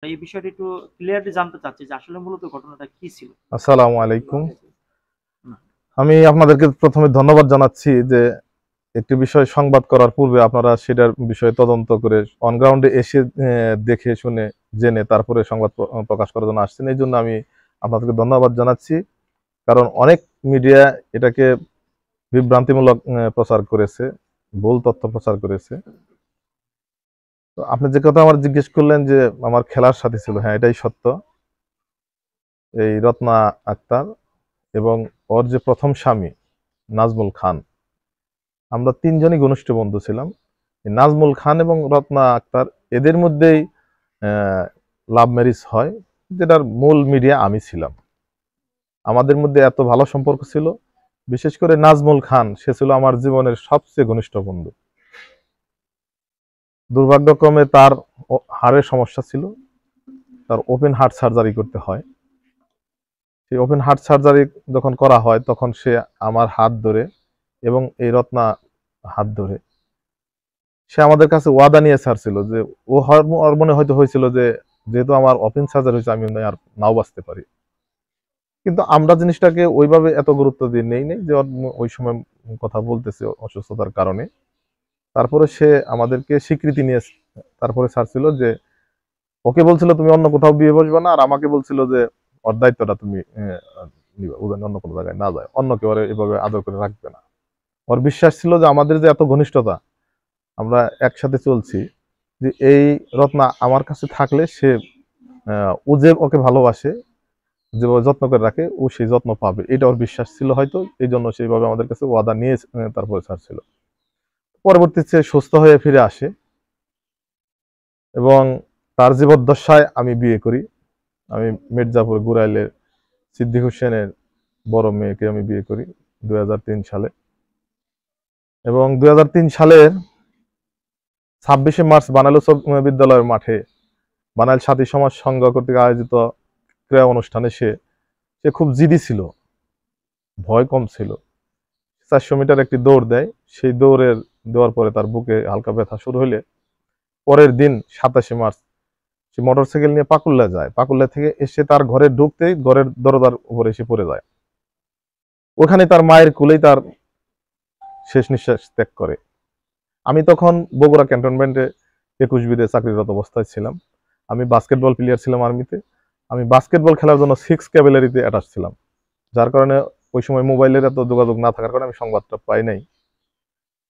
এই বিষয়টা একটু ক্লিয়ারলি জানতে চাচ্ছি যে আসলে মূলত ঘটনাটা কি ছিল। আসসালামু আলাইকুম। না। আমি আপনাদেরকে প্রথমে ধন্যবাদ জানাচ্ছি যে একটি বিষয় সংবাদ করার পূর্বে আপনারা সেটার বিষয়ে তদন্ত করে অন গ্রাউন্ডে এসে দেখে শুনে জেনে তারপরে সংবাদ প্রকাশ করার জন্য আসছেন। এই জন্য আমি আপনাদেরকে ধন্যবাদ জানাচ্ছি। কারণ অনেক মিডিয়া এটাকে বিভ্রান্তিমূলক প্রচার করেছে, ভুল তথ্য প্রচার করেছে। তো আপনি যে কথা আমার জিজ্ঞেস করলেন যে আমার খেলার সাথী ছিল, হ্যাঁ এটাই সত্য। এই রত্না আক্তার এবং ওর যে প্রথম স্বামী নাজমুল খান, আমরা তিনজনই ঘনিষ্ঠ বন্ধু ছিলাম। এই নাজমুল খান এবং রত্না আক্তার এদের মধ্যেই লাভ ম্যারেজ হয়, যেটার মূল মিডিয়া আমি ছিলাম। আমাদের মধ্যে এত ভালো সম্পর্ক ছিল, বিশেষ করে নাজমুল খান সে ছিল আমার জীবনের সবচেয়ে ঘনিষ্ঠ বন্ধু। দুর্ভাগ্যক্রমে তার হাড়ের সমস্যা ছিল, তার ওপেন হার্ট সার্জারি করতে হয়। সেই ওপেন হার্ট সার্জারি যখন করা হয় তখন সে আমার হাত ধরে এবং এই রত্না হাত ধরে সে আমাদের কাছে ওয়াদা নিয়ে ছাড়ছিল যে ও ওর মনে হয়তো হয়েছিল যে যেহেতু আমার ওপেন সার্জারি হয়েছে আমি আর নাও বাঁচতে পারি। কিন্তু আমরা জিনিসটাকে ওইভাবে এত গুরুত্ব দিয়ে নেই যে ওই সময় কথা বলতেছে অসুস্থতার কারণে। তারপরে সে আমাদেরকে স্বীকৃতি নিয়ে তারপরে ছাড়ছিল যে ওকে বলছিল তুমি অন্য কোথাও বিয়ে বসবে না, আর আমাকে বলছিল যে ওর দায়িত্বটা তুমি নিবে, ও যেন অন্য কোনো জায়গায় না যায়, অন্য কেউ এভাবে আদর করে রাখবে না। ওর বিশ্বাস ছিল যে আমাদের যে এত ঘনিষ্ঠতা, আমরা একসাথে চলছি, যে এই রত্না আমার কাছে থাকলে সে ও যে ওকে ভালোবাসে, যেভাবে যত্ন করে রাখে ও সেই যত্ন পাবে, এটা ওর বিশ্বাস ছিল হয়তো। এই জন্য সেইভাবে আমাদের কাছে ওয়াদা নিয়ে তারপরে ছাড়ছিল। পরবর্তীতে সে সুস্থ হয়ে ফিরে আসে এবং তার জীবদ্দশায় আমি বিয়ে করি। আমি মির্জাপুর গুরাইলের সিদ্দিক হোসেনের বড় মেয়েকে আমি বিয়ে করি 2003 সালে। এবং 2003 সালের 26শে মার্চ বানাইল বিদ্যালয়ের মাঠে বানাইল সাথী সমাজ সংঘ কর্তৃক আয়োজিত ক্রীড়া অনুষ্ঠানে সে খুব জিদি ছিল, ভয় কম ছিল। 400 মিটার একটি দৌড় দেয়, সেই দেওয়ার পরে তার বুকে হালকা ব্যথা শুরু হলে পরের দিন 27শে মার্চ সে মোটরসাইকেল নিয়ে পাকুল্লা যায়। পাকুল্লা থেকে এসে তার ঘরে ঢুকতেই ঘরের দরজার উপরে এসে পড়ে যায়। ওখানে তার মায়ের কোলেই তার শেষ নিঃশ্বাস ত্যাগ করে। আমি তখন বগুড়া ক্যান্টনমেন্টে 21 বিতে চাকরিরত অবস্থায় ছিলাম। আমি বাস্কেটবল প্লেয়ার ছিলাম আর্মিতে। আমি বাস্কেটবল খেলার জন্য 6 ক্যাভেলারিতে অ্যাটাচ ছিলাম, যার কারণে ওই সময় মোবাইলের এত যোগাযোগ না থাকার কারণে আমি সংবাদটা পাই নাই।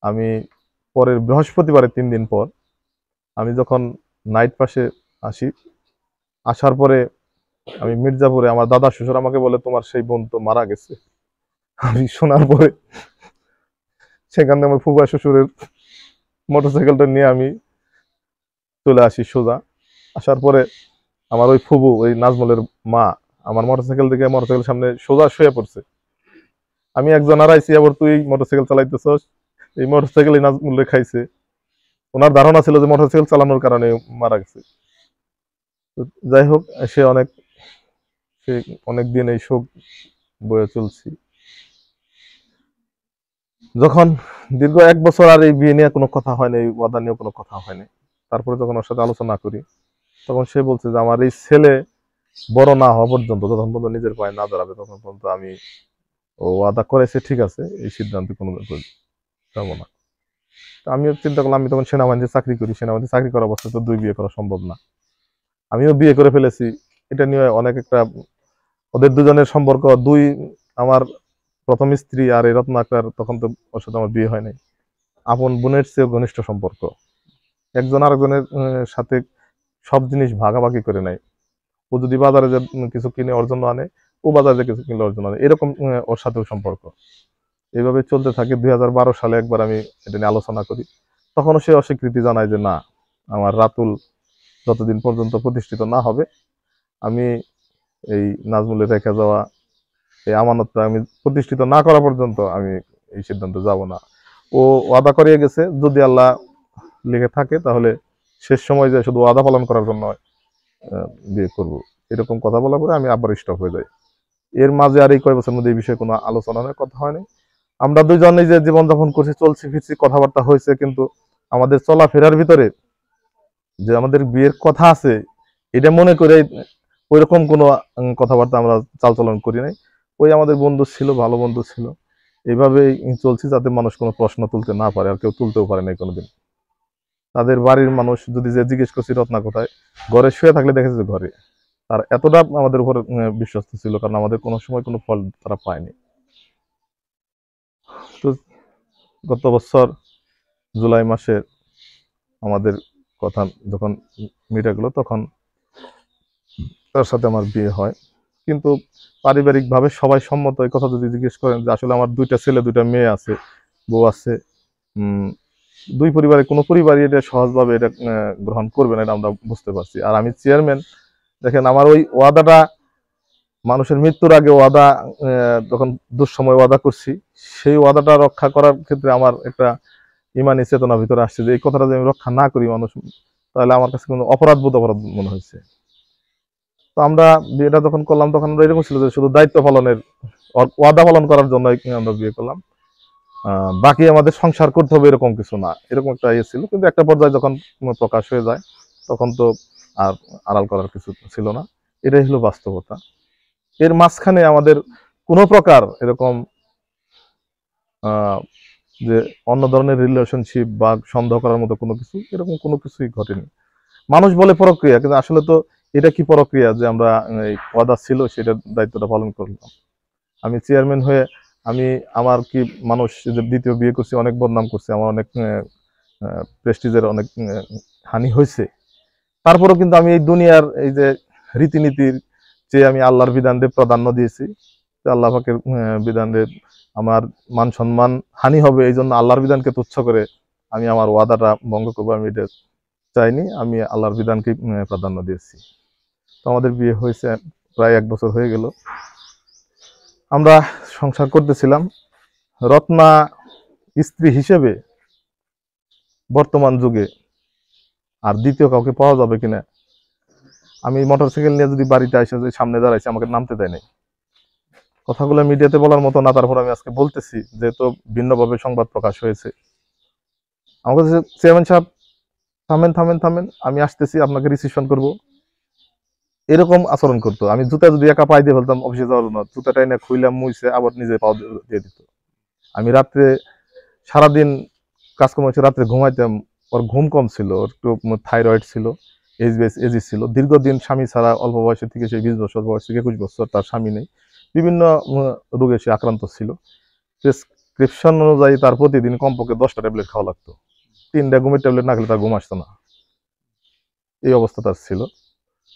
আমি পরের বৃহস্পতিবারে 3 দিন পর আমি যখন নাইট পাসে আসি, আসার পরে আমি মির্জাপুরে আমার দাদা শ্বশুর আমাকে বলে তোমার সেই বোন তো মারা গেছে। আমি শোনার পরে সেখানে আমার ফুফা শ্বশুরের মোটরসাইকেলটা নিয়ে আমি চলে আসি সোজা। আসার পরে আমার ওই ফুবু, ওই নাজমলের মা, আমার মোটরসাইকেল থেকে মোটরসাইকেল সামনে সোজা শুয়ে পড়ছে। আমি একজন আর আইসি, আবার তুই মোটরসাইকেল চালাইতেছস, এই মোটরসাইকেল নাজমুলে খাইছে। ওনার ধারণা ছিল যে মোটরসাইকেল চালানোর কারণে মারা গেছে। যাই হোক, সে অনেক দিন এই শোক বয়ে চলছি। যখন দীর্ঘ 1 বছর আর এই বিয়ে নিয়ে কোনো কথা হয়নি, এই ওয়াদা নিয়ে কোনো কথা হয়নি, তারপরে যখন ওর সাথে আলোচনা করি তখন সে বলছে যে আমার এই ছেলে বড় না হওয়া পর্যন্ত, যতক্ষণ পর্যন্ত নিজের পায়ে না দাঁড়াবে তখন পর্যন্ত আমি, ও ওয়াদা করেছে ঠিক আছে, এই সিদ্ধান্তে কোনো যাবো না। আমিও চিন্তা করলাম, আমি তখন সেনাবাহিনীতে চাকরি করি, সেনাবাহিনীতে চাকরি করা অবস্থায় তো 2 বিয়ে করা সম্ভব না। আমিও বিয়ে করে ফেলেছি। এটা নিয়ে অনেক একটা, ওদের দুজনের সম্পর্ক আমার প্রথম স্ত্রী আর এই রত্নাকর, তখন তো ওর সাথে আমার বিয়ে হয় নাই, আপন বোনের চেয়ে ঘনিষ্ঠ সম্পর্ক। একজন আরেকজনের সাথে সব জিনিস ভাগাভাগি করে নেয়। ও যদি বাজারে যে কিছু কিনে ওর জন্য আনে, ও বাজারে যে কিছু কিনলে ওর জন্য আনে, এরকম ওর সাথেও সম্পর্ক। এইভাবে চলতে থাকে। 2012 সালে একবার আমি এটা নিয়ে আলোচনা করি, তখনও সে অস্বীকৃতি জানায় যে না, আমার রাতুল যতদিন পর্যন্ত প্রতিষ্ঠিত না হবে, আমি এই নাজমুলের রেখে যাওয়া এই আমানতটা আমি প্রতিষ্ঠিত না করা পর্যন্ত আমি এই সিদ্ধান্তে যাব না। ও ওয়াদা করিয়ে গেছে, যদি আল্লাহ লিখে থাকে তাহলে শেষ সময় যে শুধু ওয়াদা পালন করার জন্য বিয়ে করব, এরকম কথা বলার পরে আমি আবার স্টপ হয়ে যাই। এর মাঝে আর এই কয়েক বছরের মধ্যে এই বিষয়ে কোনো আলোচনা নেই, কথা হয়নি। আমরা দুজনেই যে জীবনযাপন করছি, চলছি ফিরছি, কথাবার্তা হয়েছে, কিন্তু আমাদের চলাফেরার ভিতরে যে আমাদের বিয়ের কথা আছে, এটা মনে করে ওইরকম কোনো কথাবার্তা আমরা চালচলন করি নাই। ওই আমাদের বন্ধু ছিল, ভালো বন্ধু ছিল, এইভাবেই চলছি যাতে মানুষ কোনো প্রশ্ন তুলতে না পারে, আর কেউ তুলতেও পারে নাই কোনোদিন। তাদের বাড়ির মানুষ যদি যে জিজ্ঞেস করছি রত্না কোথায়, ঘরে শুয়ে থাকলে দেখেছে যে ঘরে। তার এতটা আমাদের উপর বিশ্বস্ত ছিল, কারণ আমাদের কোনো সময় কোনো ফল তারা পায়নি। তো গত বছর জুলাই মাসে আমাদের কথা যখন মিটে গেল, তখন তার সাথে আমার বিয়ে হয়। কিন্তু পারিবারিকভাবে সবাই সম্মত। এই কথা যদি জিজ্ঞেস করেন যে আসলে আমার 2টা ছেলে 2টা মেয়ে আছে, বউ আছে, দুই পরিবারে কোনো পরিবারই এটা সহজভাবে এটা গ্রহণ করবে না, এটা আমরা বুঝতে পারছি। আর আমি চেয়ারম্যান, দেখেন আমার ওই ওয়াদাটা, মানুষের মৃত্যুর আগে ওয়াদা, যখন দুঃসময় ওয়াদা করছি, সেই ওয়াদাটা রক্ষা করার ক্ষেত্রে আমার একটা ইমানি চেতনা ভিতরে আসছে যে এই কথাটা যদি আমি রক্ষা না করি মানুষ, তাহলে আমার কাছে কোনো অপরাধ মনে হয়েছে। তো আমরা বিয়েটা যখন করলাম তখন আমরা এরকম ছিল যে শুধু দায়িত্ব পালনের, ওয়াদা পালন করার জন্য আমরা বিয়ে করলাম, বাকি আমাদের সংসার করতে হবে এরকম কিছু না, এরকম একটা ইয়ে ছিল। কিন্তু একটা পর্যায়ে যখন প্রকাশ হয়ে যায় তখন তো আর আড়াল করার কিছু ছিল না, এটাই হলো বাস্তবতা। এর মাঝখানে আমাদের কোনো প্রকার এরকম যে অন্য ধরনের রিলেশনশিপ বা সন্দেহ করার মতো কোনো কিছু, এরকম কোনো কিছুই ঘটেনি। মানুষ বলে প্রক্রিয়া, কিন্তু আসলে তো এটা কি প্রক্রিয়া যে আমরা এই ওয়াদা ছিল সেটার দায়িত্বটা পালন করলাম। আমি চেয়ারম্যান হয়ে আমি আমার কি মানুষ যে দ্বিতীয় বিয়ে করছি অনেক বদনাম করছে, আমার অনেক প্রেস্টিজের অনেক হানি হয়েছে। তারপরেও কিন্তু আমি এই দুনিয়ার এই যে রীতিনীতির চেয়ে আমি আল্লাহর বিধানকে প্রাধান্য দিয়েছি। আল্লাহ পাকের বিধানের আমার মান সম্মান হানি হবে, এই জন্য আল্লাহর বিধানকে তুচ্ছ করে আমি আমার ওয়াদাটা ভঙ্গ করবো, আমি এটা চাইনি। আমি আল্লাহর বিধানকে প্রাধান্য দিয়েছি। তো আমাদের বিয়ে হয়েছে প্রায় 1 বছর হয়ে গেল, আমরা সংসার করতেছিলাম। রত্না স্ত্রী হিসেবে বর্তমান যুগে আর দ্বিতীয় কাউকে পাওয়া যাবে কিনা, আমি মোটরসাইকেল নিয়ে যদি বাড়িতে আসে যে সামনে দাঁড়াইছে, আমাকে নামতে দেয় নাই। কথাগুলো মিডিয়াতে বলার মতো না, তারপর আমি আজকে বলতেছি যেহেতু ভিন্নভাবে সংবাদ প্রকাশ হয়েছে। আমাকে চেয়ারম্যান সাহেব থামেন থামেন থামেন, আমি আসতেছি, আপনাকে রিসিপশন করব, এরকম আচরণ করতো। আমি জুতা যদি একা পায়ে দিয়ে ফেলতাম অফিসে যাওয়ার জন্য, জুতাটা এনে খুইলাম, মুইছে, আবার নিজে পাও দিয়ে দিত। আমি রাত্রে সারাদিন কাজকর্ম হচ্ছে, রাত্রে ঘুমাইতাম। ওর ঘুম কম ছিল, ওর একটু থাইরয়েড ছিল, এজি ছিল, দীর্ঘদিন স্বামী ছাড়া, অল্প বয়সে থেকে সে 20 বছর বয়স থেকে 21 বছর তার স্বামী নেই, বিভিন্ন রোগে সে আক্রান্ত ছিল। প্রেসক্রিপশন অনুযায়ী তার প্রতিদিন কমপক্ষে 10টা ট্যাবলেট খাওয়া লাগতো। 3টা ঘুমের ট্যাবলেট না খেলে তার ঘুম আসতো না, এই অবস্থা তার ছিল।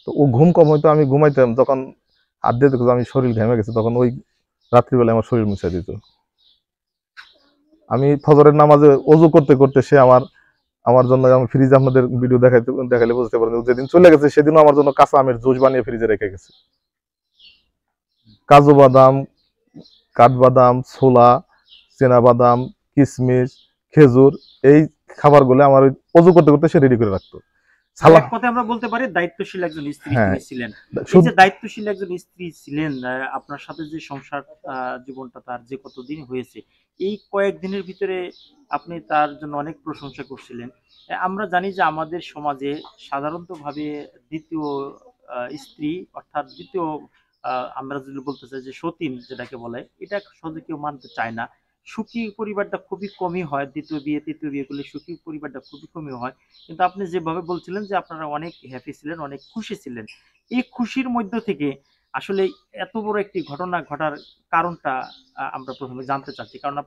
তো ও ঘুম কম হইতো, আমি ঘুমাইতাম, যখন হাত দিয়ে দেখতো আমি শরীর ঘেমে গেছে, তখন ওই রাত্রিবেলায় আমার শরীর মুছে দিত। আমি ফজরের নামাজে ওযু করতে করতে সে আমার জন্য, আমি ফ্রিজে আপনাদের ভিডিও দেখাইলে বুঝতে পারেন, যেদিন চলে গেছে সেদিনও আমার জন্য কাঁচা আমের জুস বানিয়ে ফ্রিজে রেখে গেছে। কাজু বাদাম, কাঠবাদাম, ছোলা, চেনা বাদাম, কিশমিশ, খেজুর, এই খাবারগুলো আমার ওযু করতে করতে সে রেডি করে রাখতো। এক কথায় আমরা বলতে পারি দায়িত্বশীল একজন স্ত্রী হ্যাঁ, তিনি ছিলেন। এই যে দায়িত্বশীল একজন স্ত্রী ছিলেন, আপনার সাথে যে সংসার জীবনটা তার যে কতদিন হয়েছে, এই কয়েকদিনের ভিতরে আপনি তার জন্য অনেক প্রশংসা করছিলেন। আমরা জানি যে আমাদের সমাজে সাধারণতভাবে দ্বিতীয় স্ত্রী অর্থাৎ দ্বিতীয় আমরা যদি বলতে চাই যে সতীন যেটাকে বলে, এটা সহজে কেউ মানতে চায় না। সুখী পরিবারটা খুবই কমই হয়, দ্বিতীয় বিয়ে তৃতীয় বিয়ে করলে সুখী পরিবারটা খুবই কমই হয়। কিন্তু আপনি যেভাবে বলছিলেন যে আপনারা অনেক হ্যাপি ছিলেন, অনেক খুশি ছিলেন, এই খুশির মধ্য থেকে আসলে এত বড় একটি ঘটনা ঘটার কারণটা আমরা প্রথমে জানতে চাচ্ছি। কারণ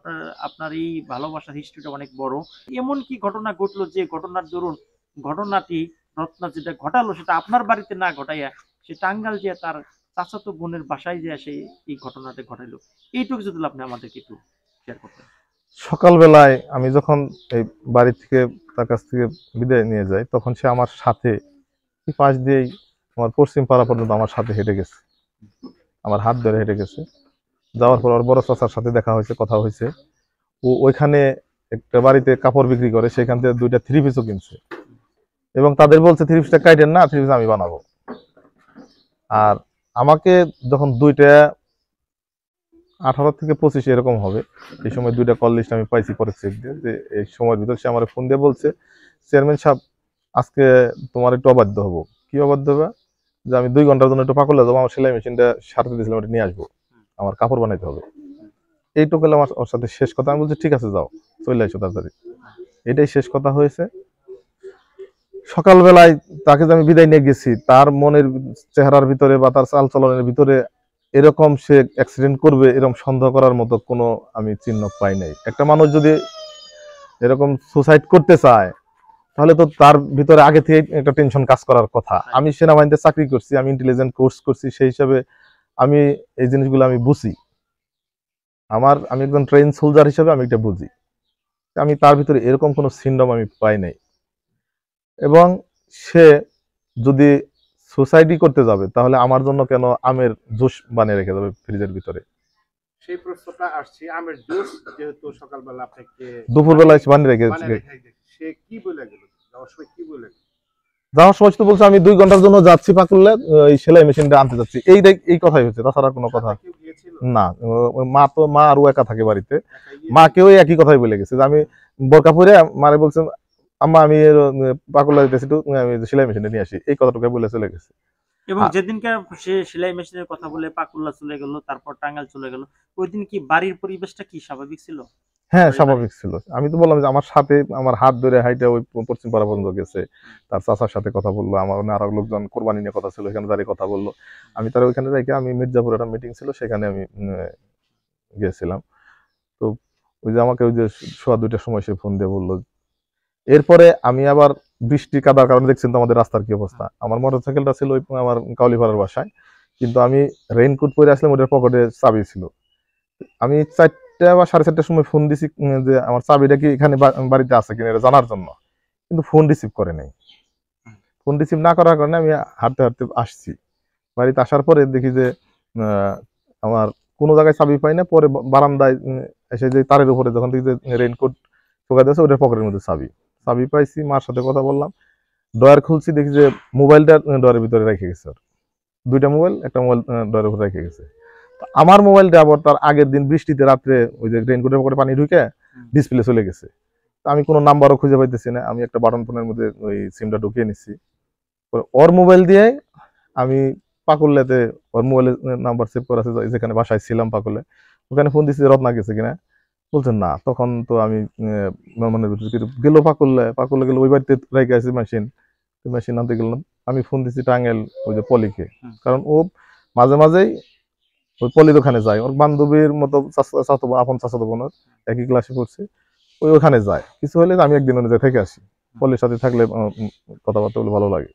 আপনার এই ভালোবাসার হিস্ট্রিটা অনেক বড়। এমন কি ঘটনা ঘটলো যে ঘটনার দরুন ঘটনাটি রত্না যেটা ঘটালো সেটা আপনার বাড়িতে না ঘটাইয়া সে টাঙ্গাইল যে তার চাচাতো বোনের বাসায় যে সেই এই ঘটনাটা ঘটাইলো, এইটুকু যদি আপনি আমাদেরকে একটু শেয়ার করতেন। সকালবেলায় আমি যখন এই বাড়ি থেকে তার কাছ থেকে বিদায় নিয়ে যাই, তখন সে আমার সাথে পাশ দিয়েই আমার পশ্চিম পাড়া পর্যন্ত আমার সাথে হেঁটে গেছে, আমার হাত ধরে হেঁটে গেছে। যাওয়ার পর ওর বড় চাচার সাথে দেখা হয়েছে, কথা হয়েছে। ও ওইখানে একটা বাড়িতে কাপড় বিক্রি করে, সেখান থেকে 2টা 3 পিসও কিনছে, এবং তাদের বলছে 3 পিসটা কাইটেন না, 3 পিস আমি বানাবো। আর আমাকে যখন 2টা 18 থেকে 25 এরকম হবে, এই সময় 2টা কল লিস্ট আমি পাইছি পরে চেক দিয়ে, যে এই সময়ের ভিতর সে আমার ফোন দিয়ে বলছে, চেয়ারম্যান সাহেব আজকে তোমার একটু অবাধ্য হবো। কি কি অবাধ্য হবে যে আমি 2 ঘন্টার জন্য একটু পাকুলে যাবো, আমার সেলাই মেশিনটা সারতে দিয়েছিলাম, ওটা নিয়ে আসবো, আমার কাপড় বানাইতে হবে। এইটুকু হলো আমার ওর সাথে শেষ কথা। আমি বলছি ঠিক আছে যাও, চলে আসো তাড়াতাড়ি। এটাই শেষ কথা হয়েছে। সকালবেলায় তাকে যে আমি বিদায় নিয়ে গেছি, তার মনের চেহারার ভিতরে বা তার চালচলনের ভিতরে এরকম সে অ্যাক্সিডেন্ট করবে এরকম সন্দেহ করার মতো কোনো আমি চিহ্ন পাই নাই। একটা মানুষ যদি এরকম সুসাইড করতে চায় তাহলে তো তার ভিতরে আগে থেকে একটা টেনশন কাজ করার কথা। আমি সেনাবাহিনীতে চাকরি করছি, আমি ইন্টেলিজেন্ট কোর্স করছি, সেই হিসাবে আমি এই জিনিসগুলো আমি বুঝি। আমি একজন ট্রেন সোলজার হিসেবে আমি এটা বুঝি। আমি তার ভিতরে এরকম কোনো সিনড্রোম আমি পাই নাই। এবং সে যদি সুসাইডই করতে যাবে তাহলে আমার জন্য কেন আমের জুস বানিয়ে রেখে যাবে ফ্রিজের ভিতরে? সেই প্রশ্নটা আসছে, আমের জুস যেহেতু সকালবেলা আপনাকে দুপুরবেলায় বানিয়ে রেখে সে কি বলে গেল, যাওয়ার সময় কি বলে গেল? যাওয়ার সময় তো বলছে আমি 2 ঘন্টার জন্য যাচ্ছি পাকুলে, এই সেলাই মেশিনটা আনতে যাচ্ছি, এই কথাই হচ্ছে, তাছাড়া কোনো কথা কেউ গিয়েছিল? না। মা আর ও একা থাকে বাড়িতে। মাকেও একই কথাই বলে গেছে যে আমি বোরকা পরে মারে বলছে আম্মা আমি পাকুলা দিতেছি, আমি সেলাই মেশিনটা নিয়ে আসি, এই কথাটুকু বলে চলে গেছে। এবং যেদিনকে সে সেলাই মেশিনের কথা বলে পাকুল্লা চলে গেল, তারপর টাঙ্গাইল চলে গেল, ওই দিন কি বাড়ির পরিবেশটা কি স্বাভাবিক ছিল? হ্যাঁ, স্বাভাবিক ছিল। আমি তো বললাম যে আমার সাথে আমার হাত ধরে হাইটা ওই পশ্চিম পাড়া পর্যন্ত গেছে, তার চাচার সাথে কথা বললো, আমার আরো লোকজন কোরবানি নিয়ে কথা ছিল, এখানে দাঁড়িয়ে কথা বললো। আমি তার ওইখানে রেখে আমি মির্জাপুর একটা মিটিং ছিল, সেখানে আমি গিয়েছিলাম। তো ওই যে আমাকে ওই যে 2:15 সময় সে ফোন দিয়ে বললো। এরপরে আমি আবার বৃষ্টি কাদার কারণে দেখছেন তো আমাদের রাস্তার কি অবস্থা, আমার মোটরসাইকেলটা ছিল ওই আমার কাউলিপাড়ার বাসায়, কিন্তু আমি রেইনকোট পরে আসলাম, ওটার পকেটে চাবি ছিল। আমি 4টা বা 4:30টার সময় ফোন দিছি যে আমার চাবিটা কি এখানে বাড়িতে আছে কিনা এটা জানার জন্য, কিন্তু ফোন রিসিভ করে নাই। ফোন রিসিভ না করার কারণে আমি হাঁটতে হাঁটতে আসছি। বাড়িতে আসার পরে দেখি যে আমার কোনো জায়গায় চাবি পাই না। পরে বারান্দায় এসে যে তারের উপরে যখন দেখি যে রেইনকোট ঢোকা দিয়েছে, ওটার পকেটের মধ্যে চাবি চাবি পাইছি। মার সাথে কথা বললাম, ড্রয়ার খুলছি, দেখি যে মোবাইলটা ড্রয়ারের ভিতরে রেখে গেছে। 2টা মোবাইল, একটা মোবাইল ড্রয়ারের উপরে রেখে গেছে। আমার মোবাইলটা আবার তার আগের দিন বৃষ্টিতে রাত্রে ওই যে রেইনকোটের পকেটে পানি ঢুকে ডিসপ্লে চলে গেছে। আমি কোনো নাম্বারও খুঁজে পাইতেছি না। আমি একটা বাটন ফোনের মধ্যে ওই সিমটা ঢুকিয়ে নিচ্ছি। ওর মোবাইল দিয়ে আমি পাকুল্লাতে ওর মোবাইলে নাম্বার সেভ করা আছে, যেখানে বাসায় ছিলাম পাকুলে, ওখানে ফোন দিচ্ছি রত্না গেছে কিনা, বলছেন না। তখন তো আমি মনের ভিতরে গেল পাকুল্লে গেল, ওই বাড়িতে রেখে আছে মেশিন, মেশিন আনতে গেলাম। আমি ফোন দিচ্ছি টাঙ্গাইল ওই যে পলিকে, কারণ ও মাঝে মাঝেই ওই পলির ওখানে যায়, ওর বান্ধবীর মতো আপন চাচাতো বোনের একই ক্লাসে পড়ছে, ওই ওখানে যায়। কিছু হলে আমি একদিন অনুযায়ী থেকে আসি, পলির সাথে থাকলে কথাবার্তা বলে ভালো লাগে।